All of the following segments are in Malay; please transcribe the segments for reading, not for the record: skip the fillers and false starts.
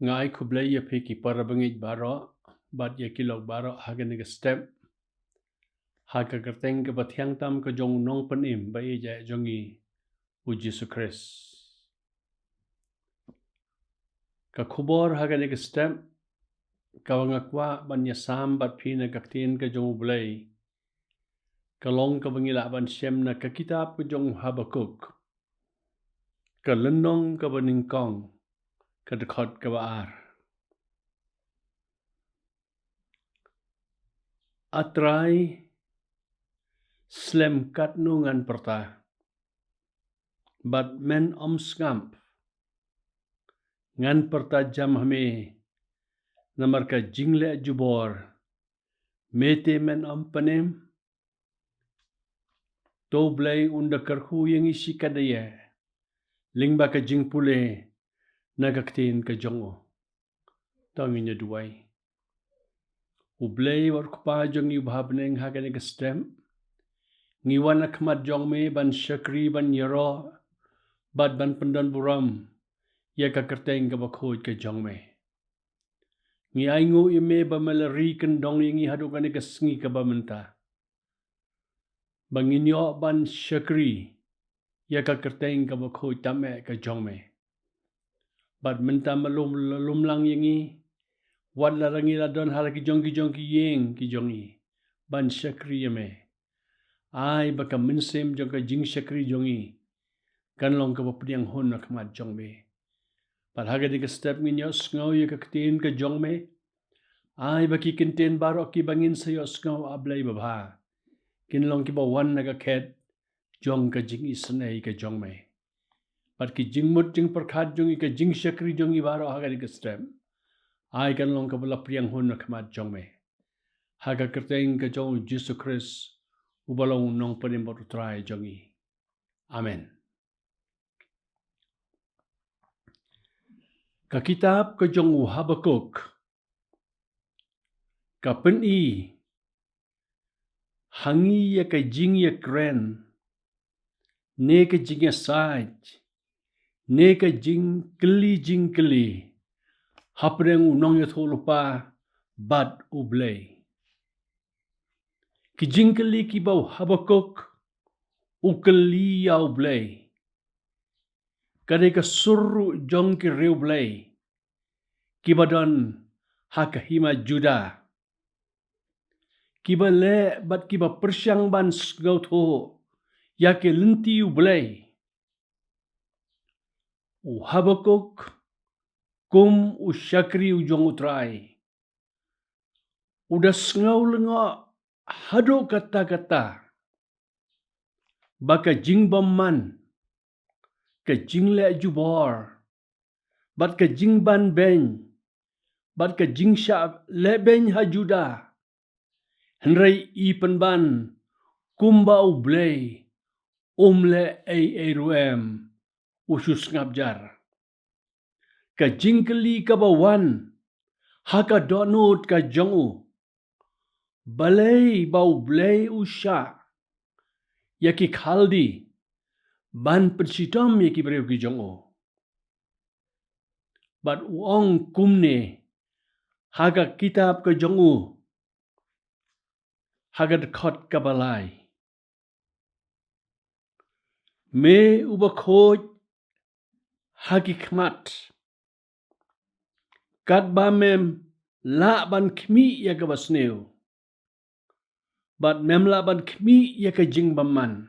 Ngai kublai ya peki para bangit baro, bat ya kilok baro haga nega step, haga kerteng ke batiang tam ke jong nong penim ba ija jongi u Jesu Christ. Ka kubor haga nega step, ka wangakwa ban ya sam bat pina kaktin ke jong blai, ka long ka bangila ban shem na ka kitab ke jong Habakuk, ka lenong ka baningkong, ka dekot ka baar. Atrai slem kat nungan perta, bat men om skamp, ngan perta jam hame, namar ka jingle jubor, mete men om panem, to blay unda karhu yang isi kadaya, ling ba ka jing pule, nagaktin ka jongo. Tangin niya duway. Ublay war kupa jong yubhabneng hagan ka stem, ngiwan akmat jong me ban syakri ban yaro, bad ban pendan buram, ya ka kerteng ka bakhoy ka jong me. Ngi aingo ime ba malari kendong yang ihadukan ka sengi ka ba menta. Banginyo ban syakri, ya ka kerteng ka bakhoy tame ka jong me. Bad menta malum lang yang i, wad larangi ladon hala ki jong yeng ki jongi, ban syakri yame. Ai baka mensem jong ka jing syakri jongi, kan long ka bapdiang hon na kamat jong me. Bad haga di ka step nginyo sngaw ya ka ketin ka jong me, ai baki kenten baro ki bangin sayo sngaw ablay babha, kinlong ki bawan na ka ket, jong ka jing isanay ka jong me. Bad ki jing mut jing perkat jongi ka jing syakri jongi baro haga di ka step, ai kan long ka balapriang hon na kamat jong me. Haga kerteng ka jong Jesu Christ, ubalong nong panimbot utray jongi. Amen. Ka kitab ka jong Habakuk, ka peni, hangi ya ka jing ya kren, ne ka jing ya saj, ne ka jing keli, hapreng unong ya tholupa, bad ublay. Ki jing keli ki bau Habakuk, ukeli ya ublay. Kade ka suru jong ki reu blay, ki badon hakahima Juda. Kiba le bat kiba persyang ban sgaut ho, ya ke lenti ublay. U Habakuk, kum u syakri u jong utray. Udah sngau lengo hado kata-kata, baka jing baman, ka jing le jubor, bat ka jing ban ben, bat ka jing sya le ben ha Juda. Henry i penban, kumba ublay, le ay ruem, usus ngabjar. Ka jingkeli ka bawan, haka donut ka jongu, balay ba ublay usya, yaki khaldi, ban pensitom yaki brew ki jongu. Bat uong kumne, haka kitab ka jongu, haka dekot ka balay. Me ubakoj hakikmat, kat bamem la ban kmi ya ka basneu, bat mem la ban kmi ya ka jing baman,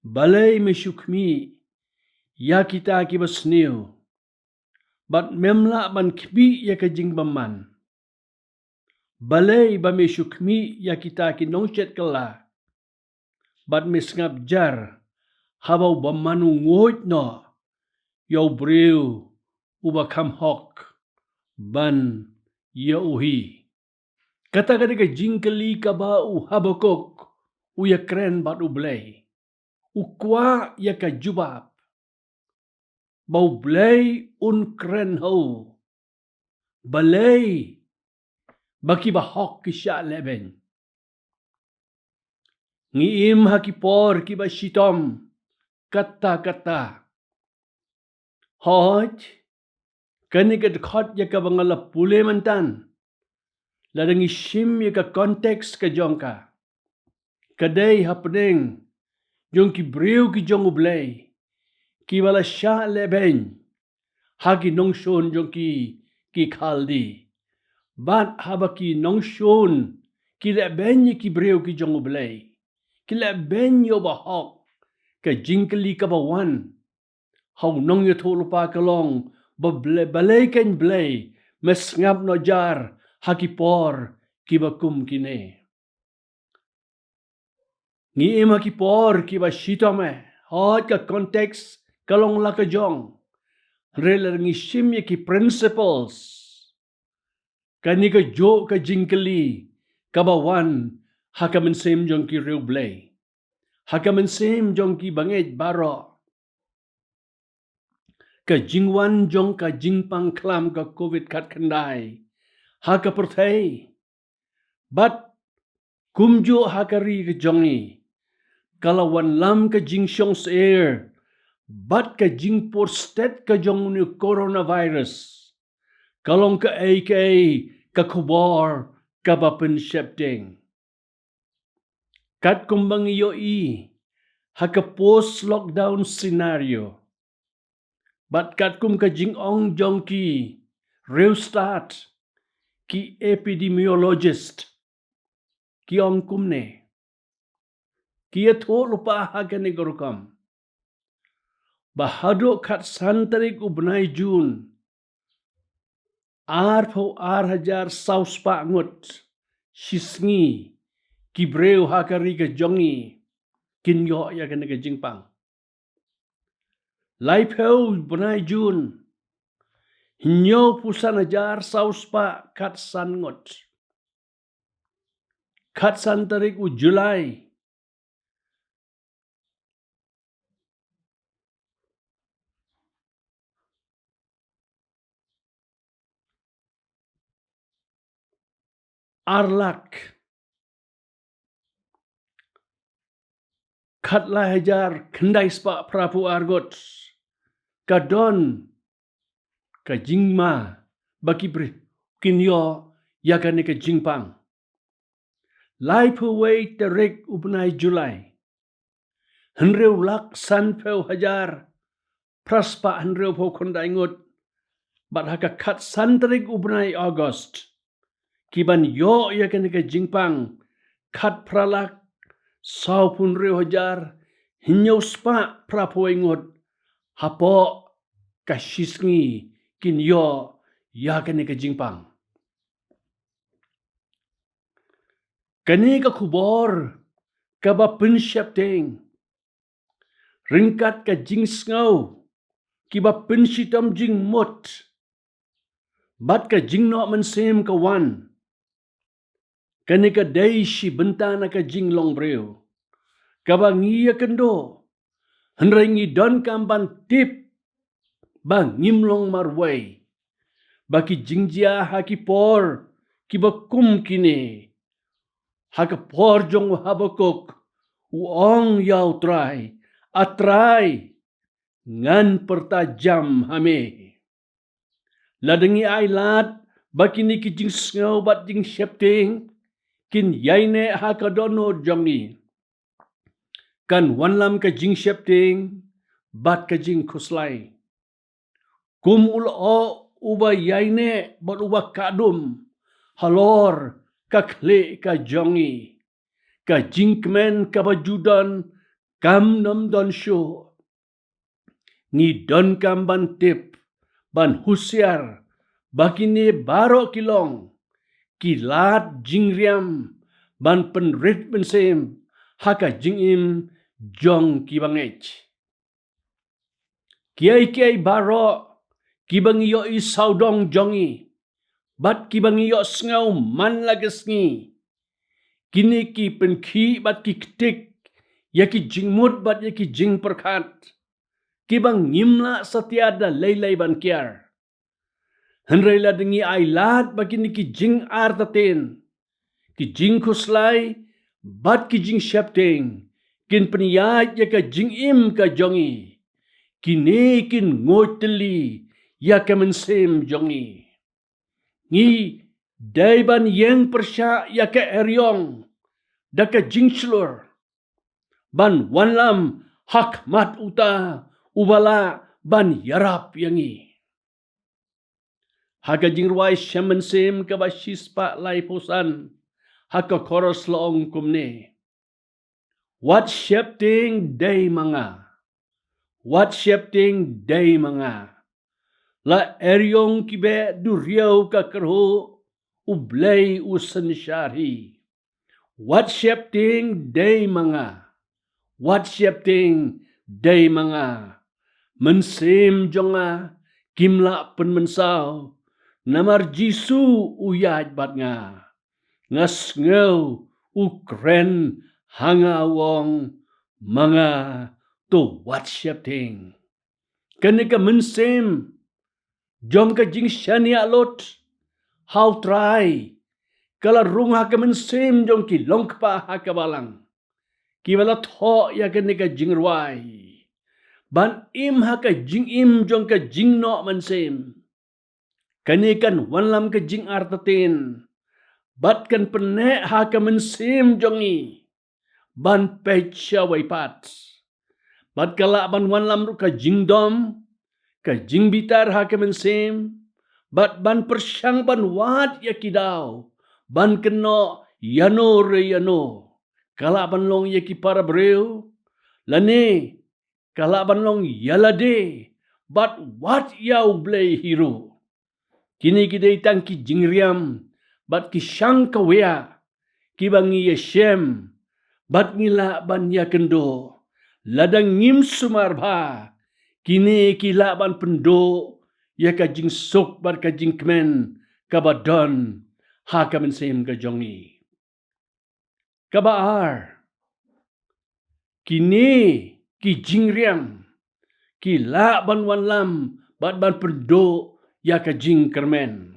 balay me syukmi ya kita ki basneu, bat mem la ban kmi ya ka jing baman, balay ba me syukmi ya kita ki nongchet kala, bat me sngap jar, habau bamanu ngoj no, yau brew uba kam hok, ban ya uhi. Kata ka jingkeli ka ba u Habakuk, u ya kren bat ublay, u kwa ya ka jubab, bau blay un kren ho, balay baki ba hok kisya leben. Ngiim hakipor ki ba shitom, kata-kata, hoj, Kani ka dekat ya ka bangala pule mantan. Ladang isim ya ka konteks ka jongka. Kadai happening. Jong ki breu ki jong ublay. Ki wala sya leben. Hagi nong shon jong ki khaldi. Bat haba ki nong shon. Ki leben ki breu ki jong ublay. Ki leben yo bahok. Ka jingkali ka bawan. Hau nong yo tholupa kalong. Balay ken blay. Mes ngap no jar. Haki por. Ki bakum kine. Ngi ima ki por ki ba shitome. Hot ka konteks kalong la ka jong. Rela ngi shimye ki principles. Kani ka jo ka jingkali. Kabawan. Haka mensem jong ki riu blay. Haka mensem jong ki bangit baro. Ka jingwan jong ka jingpang klam ka COVID kat kendai. Haka perthai. Bat kumjo hakari ka jongi. Kalawan lam ka jingsyong sa air. Bat ka jingpor stet ka jong ni coronavirus. Kalong ka ka kubar ka bapen septing. Kat kumbang iyo haka post lockdown scenario. Bat kat kum ka jingong jong ki real start ki epidemiologist ki ong kumne. Kia to lupa haga negorokam. Bahado kat santarik ubnai Jun. Arpo 1000 saus pa ngut. Sisngi. Kibreu hakari ka jongi. Kinyo ya ka nega jingpang. Laipeu ubnai Jun. Hinyo pusan ajar saus pa kat san ngut. Kat santarik u Julai. Arlak. Katlah hajar kendai spa prapu argot. Kadon. Ka jingma. Baki beri. Kinyo. Yakane ka jingpang. Lai peway terik ubnai Julai. Henreu lak san peu hajar. Praspa henreu po kondai ngut. Bat haka kat san terik ubnai August. Kiban yo yakane ka jingpang. Kat pralak. Sau pun reu hajar. Hinyo spa prapo ingot. Hapo kasisngi. Kin yo yakane ka jingpang. Kani ka kubor. Kaba pensyapting. Ringkat ka jing sngau. Kiba pensitam jing mut. Bat ka jing no mensem ka wan. Kani ka day si bentana ka jing long breu. Kaba ngiya kendo. Henrengi don kamban tip. Bang ngimlong marway. Baki jingjia haki por. Kiba kum kini. Haka por jong habakok. Uong yaw try. Atray. Ngan pertajam hame. Ladengi ailat. Baki ni ki jing sngau bat jing septing. Kin yaine haka dono jongi. Kan wanlam ka jing septing. Bat ka jing kuslay. Kum ulo uba yaine. Bat uba kadum. Halor. Kakle ka jongi. Ka jingkmen ka bajudan. Kam nam don show. Ni don kam ban tip. Ban husyar. Bakini baro kilong. Kilat jingriam. Ban penrit pensem. Haka jingim. Jong kibangej. Kiai baro. Kibang iyo isaudong jongi. Bat kibang iyo sngau man lagesngi. Kini ki penki bat ki ketik. Yaki jingmut bat yaki jing perkat. Kibang ngimla setiada laylay ban kiar. Henrela dengi ailat bakini ki jing artatin. Ki jing kuslay. Bat ki jing septing. Kin peniyat yaka jing im ka jongi. Kini kin ngoteli. ya kemensim jongi. Ngi daiban yang persya ya ke eryong da ke jingslur. Ban wanlam hak mat uta ubala ban yarap yangi. Haka jingruai syamansim ke basispa lai posan. Haka koros loong kumne. What shaping day manga. What shaping day manga. La eryong kibe duriau ka kerho ublay usan syari. What shaping day manga. What shaping day manga. Mensim jonga kimla pen mensau. Namar Jisu uyaj bat nga. Ngas ngau ukren hanga wong mga to what shaping. Kenika mensim jong ka jing shani alot. How try. Kala rung haka mensim jong ki longkpa haka balang. Kibala tho ya kenika jing ruai. Ban im haka jing im jong ka jing no mensim. Kanikan wanlam ka jing artatin. Bat kan penek haka mensim jongi. Ban pecha waipat. Bat kala ban wanlam ka jing dom. Ka jing bitar haka mensim. Bat ban persyang ban wat ya kidau. Ban keno yano re yano. Kala ban long ya ki para breu. Lane. Kala ban long yalade. Bat wat yau blay hero. Kini kidai tang ki jingriam. Bat ki syang kawea. Ki bangi yeshem. Bat ngila ban ya kendo. Ladang ngim sumarba. Kini kila ban pendo. Ya ka jing sok bat ka jing kemen. Kabadon. Ha ka mensem ka jongi. Kabaar. Kini ki jingriam. Kila ban wanlam. Bat ban pendo. Ya ka jing kermen.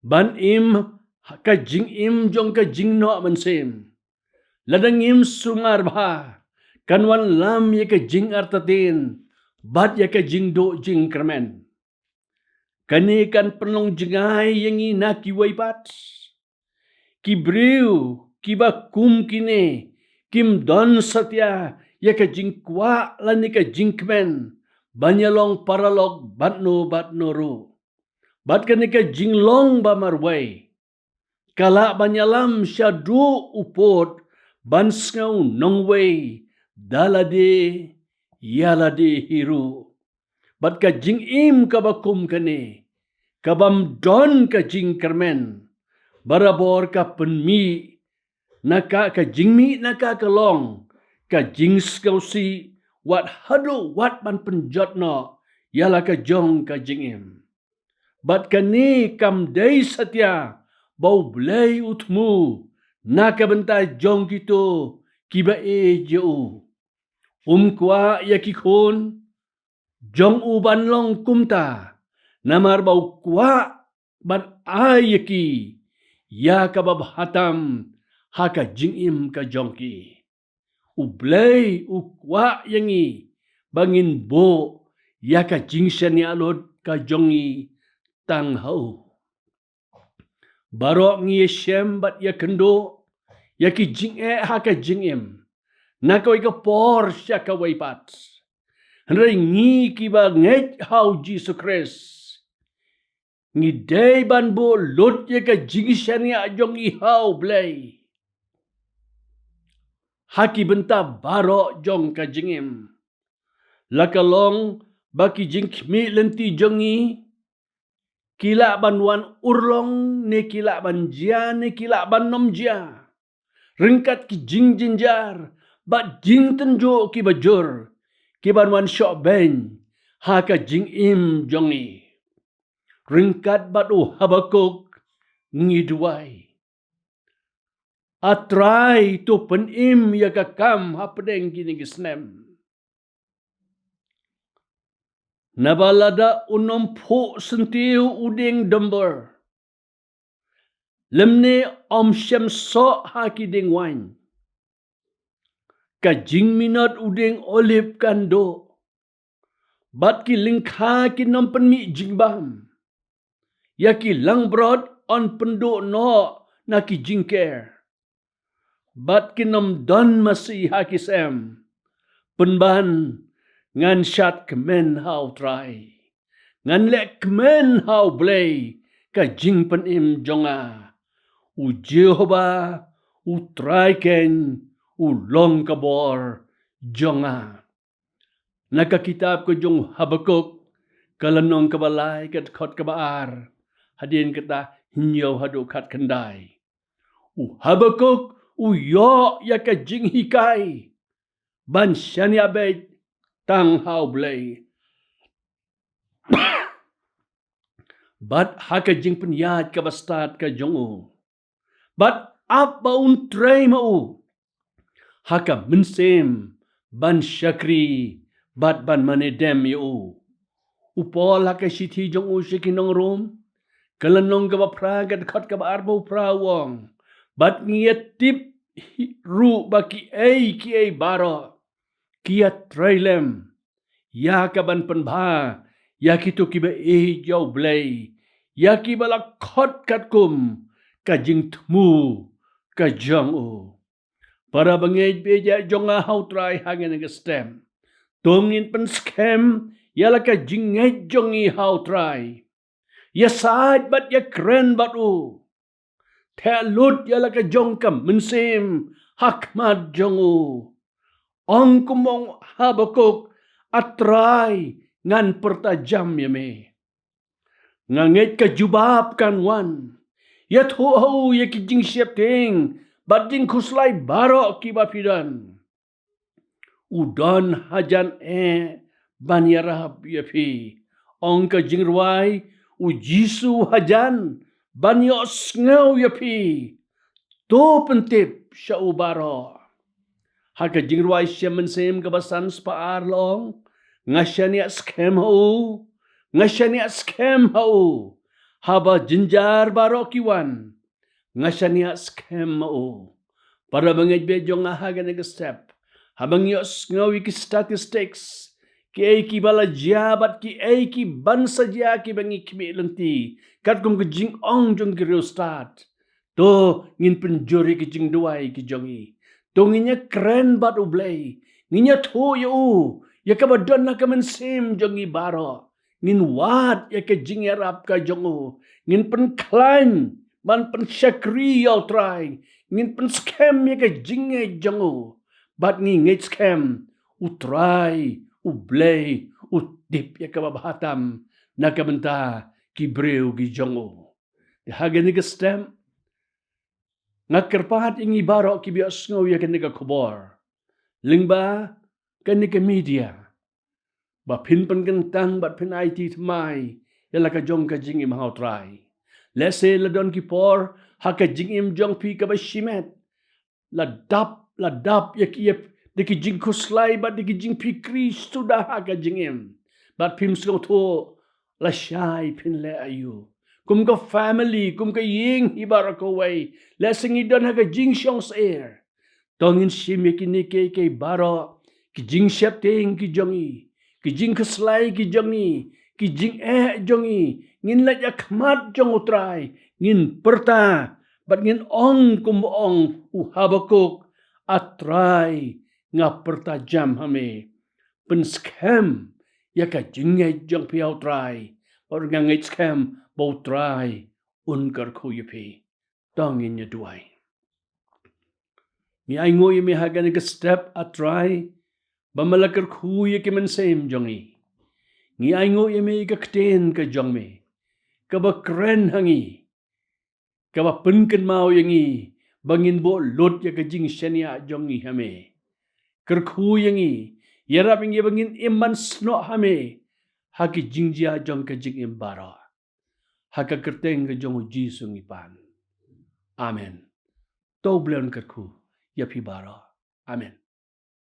Ban im ka jing im jong ka jing no mensim. Ladang im sungar bah. Kan wan lam ya ka jing artatin. Bat ya ka jing do jing kermen. Kani kan penong jengai yang ina ki waipat. Ki briu ki bakum kini. Kim don satya ya ka jing kwa lani ka jing kemen. Banyalong paralog batno ru. Bat kanika jinglong ba marway. Kala banyalam syadu upod bansngau nongway dalade yalade hiru. Bat ka jingim kabakum kane. Kabam don ka jing kermen. Barabor ka penmi. Naka ka jingmi naka kalong. Ka jingskau si wat hadu wat ban penjot no. Yala ka jong ka jingim. Bat kani kam day satya bau blay utmu naka bentai jong kito kiba e jo kwa yakikon jong uban long kumta namar bau kwa ban ayaki ya kabab hatam haka jingim ka jongki ublay ukwa yangi bangin bo ya ka jingshan ya alod ka jongi tang hau. Barok ngi yeshem bat ya kendo. Ya ki jing haka jingim. Nakawai ka por siya ka waipat. Henry ngi kiba ngej hau Jesus Christ. Ngi day ban bo lot ya ka jingshan ya jong i hau blay. Haki benta barok jong ka jingim. Lakalong baki jingkmi lenti jongi. Kila ban wan urlong ne kila ban jia ne kila ban nom jia. Ringkat ki jing jinjar. Bat jing tenjo ki bajur. Ki ban wan syok ben. Haka jing im jongi. Ringkat bat u habakuk ngiduai. Atrai tu pen im ya kakam hapedeng kini kisnem. Nabalada unom po sentiu uding dember. Lemne om syem so haki ding wine. Ka jing minot uding olip kando. Bat ki lingkha ki nom penmi jingbam. Ya ki lang brod on pendo no na ki jingker. Bat ki nom don masih hakisem. Penban ngan syat kemen hau try. Ngan lek kemen hau blay ka jing penim jonga. U Jehovah u try ken u long kabor jonga. Naka kitab ko jong Habakuk kalanong kabalay kat khot kabaar. Hadin kata hinyaw hadu kat kendai. U Habakuk u yo ya ka jing hikai. Ban syani abay tang hau blay. Bat haka jing penyat ka bastad ka jongu. Bat apa un tray mau. Haka mensem ban syakri bat ban manedem yu. Upol haka siti jongu sikinong rom. Kalanong ka bapragat kot ka baarbo prawong. Bat ngiyatip ru baki ki ay baro. Kiat trailem. Ya ka ban penba. Ya kitu kiba jaw blay. Ya kiba lakot katkum. Kajing tmu. Kajong u. Para bangay beja jonga hau try hangin ang stem. Tungin pen scam. Yala kajing ngay jongi hau try. Ya saad bat ya keren bat u. Telut yala kajong kam mensim. Hakmat jong u. Ong kumong Habakuk atray ngan pertajam yame. Ngangit ka jubab kan wan. Yat ho ya kijing siap ting. Bading kuslay baro kibapidan. Udan hajan ban yarahab yapi. Ong ka jingrway u Jisu hajan ban yos ngaw yapi. To pentip siya ubaro. Haka jingrway siya mensem kabasan spaar long. Nga siya niya scam ho. Nga siya niya scam ho. Haba jinjar baro kiwan. Nga siya niya scam ho. Para bangay bedyo nga haga nag-step. Habang yos ngawi ki statistics. Ki ay ki bala jabat ki ay ki bansa jya ki bangi kimilanti. Kat kung kajing ong jong kiriostat. To ngin penjuri ki jing duay ki jongi. To nginya keren bat ublay. Nginya to yu. Ya kabadon na kamansim jongi baro. Ngin wat ya ka jing yarap ka jongo. Ngin penklan. Man pensyakri yaw try. Ngin pen scam ya ka jing ay jongo. Bat ngingit scam. Utray. Ublay. Utip ya kababahatam. Nakabenta. Kibreu ki jongo. Haga ni ka stem. Ngakerpahat ingi baro kibios ngaw ya kanika kubor. Lingba kanika media. Ba pinpan kentang bat pin IT tmai. Yala ka jong ka jing im hau try. Lese ladon kipor haka jing im jong pi ka ba shimet. Ladap ya kiyep diki jing kuslay bat diki jing pi Kristo dah haka jing im. Bat pim sngaw to la syai pin le ayu. Kum ka family, kum ka ying ibar ko way. Lesing idon haga jing syong sa air. Tongin shimi kinike kay baro. Ki jing syap ting ki jongi. Ki jing kaslay ki jongi. Ki jing jongi. Ngin la yakmat jong utray. Ngin perta. Bat ngin ong kumuong u Habakuk. Atray nga pertajam hame. Penskam. Yaka jingay jong piyaw try. Or nga ngay scam. Bau try unkar kuyipi. Tongin niya duay. Ni ay ngoy mi haga nag-step at try. Bamalakar kuya ki man same jongi. Ni ay ngoy mi ikakten ka jong mi. Kabakren hangi. Kabapunkan mao yangi. Bangin bo lot ya ka jing syania jongi hame. Kerkuyangi. Yarap ingi bangin iman sno hame. Haki jing jia jong ka jing imbara. Haka kerteng ke jong Jisu ngipan. Amen. Tau belian kerku. Yapi bara. Amen.